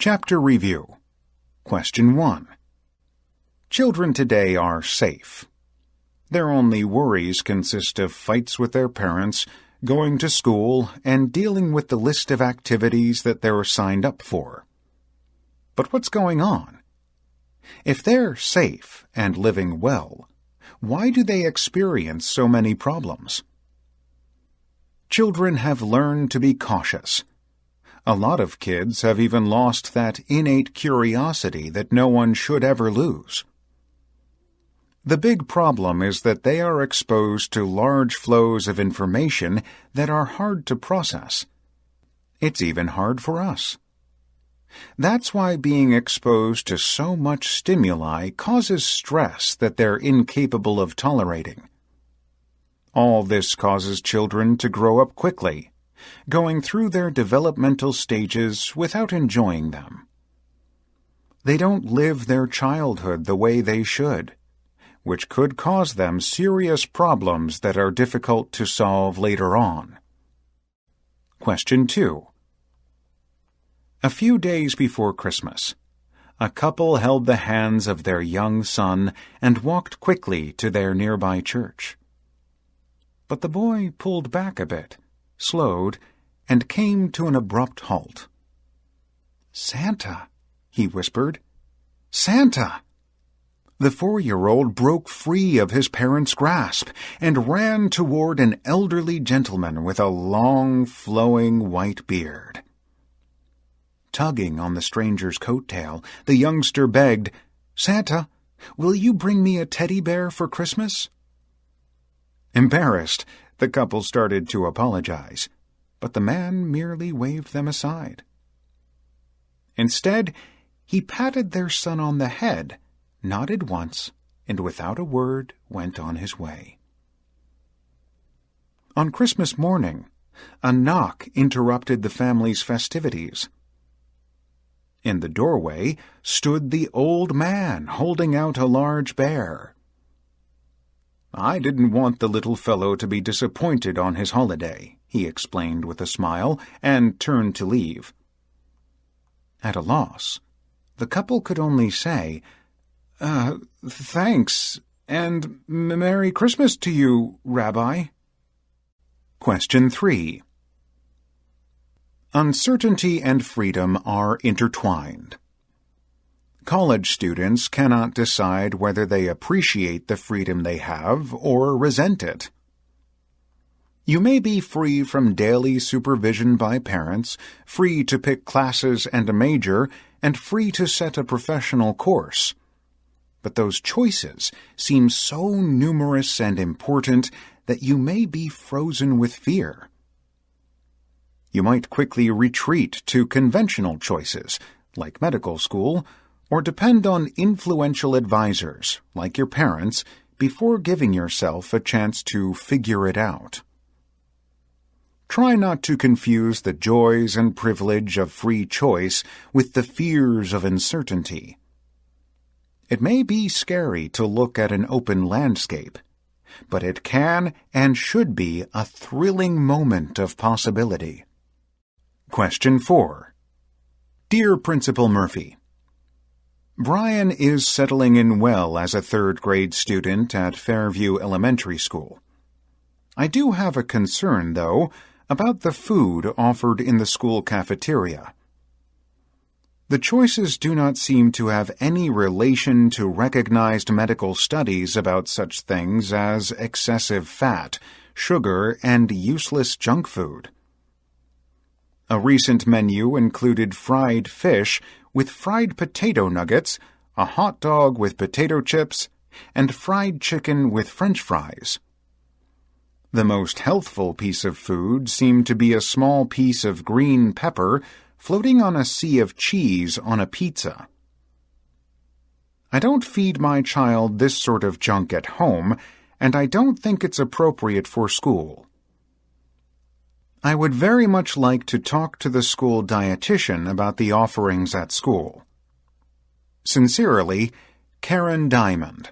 Chapter Review. Question 1. Children today are safe. Their only worries consist of fights with their parents, going to school, and dealing with the list of activities that they're signed up for. But what's going on? If they're safe and living well, why do they experience so many problems? Children have learned to be cautious. A lot of kids have even lost that innate curiosity that no one should ever lose. The big problem is that they are exposed to large flows of information that are hard to process. It's even hard for us. That's why being exposed to so much stimuli causes stress that they're incapable of tolerating. All this causes children to grow up quickly, going through their developmental stages without enjoying them. They don't live their childhood the way they should, which could cause them serious problems that are difficult to solve later on. Question 2. A few days before Christmas, a couple held the hands of their young son and walked quickly to their nearby church. But the boy pulled back a bit, slowed, and came to an abrupt halt. "Santa," he whispered. "Santa!" The 4-year-old broke free of his parents' grasp and ran toward an elderly gentleman with a long, flowing white beard. Tugging on the stranger's coat-tail, the youngster begged, "Santa, will you bring me a teddy bear for Christmas?" Embarrassed, the couple started to apologize, but the man merely waved them aside. Instead, he patted their son on the head, nodded once, and without a word went on his way. On Christmas morning, a knock interrupted the family's festivities. In the doorway stood the old man holding out a large bear. "I didn't want the little fellow to be disappointed on his holiday," he explained with a smile, and turned to leave. At a loss, the couple could only say, "Thanks, and Merry Christmas to you, Rabbi." Question 3. Uncertainty and freedom are intertwined. College students cannot decide whether they appreciate the freedom they have or resent it. You may be free from daily supervision by parents, free to pick classes and a major, and free to set a professional course. But those choices seem so numerous and important that you may be frozen with fear. You might quickly retreat to conventional choices, like medical school, or depend on influential advisors, like your parents, before giving yourself a chance to figure it out. Try not to confuse the joys and privilege of free choice with the fears of uncertainty. It may be scary to look at an open landscape, but it can and should be a thrilling moment of possibility. Question 4. Dear Principal Murphy, Brian is settling in well as a third-grade student at Fairview Elementary School. I do have a concern, though, about the food offered in the school cafeteria. The choices do not seem to have any relation to recognized medical studies about such things as excessive fat, sugar, and useless junk food. A recent menu included fried fish with fried potato nuggets, a hot dog with potato chips, and fried chicken with French fries. The most healthful piece of food seemed to be a small piece of green pepper floating on a sea of cheese on a pizza. I don't feed my child this sort of junk at home, and I don't think it's appropriate for school. I would very much like to talk to the school dietitian about the offerings at school. Sincerely, Karen Diamond.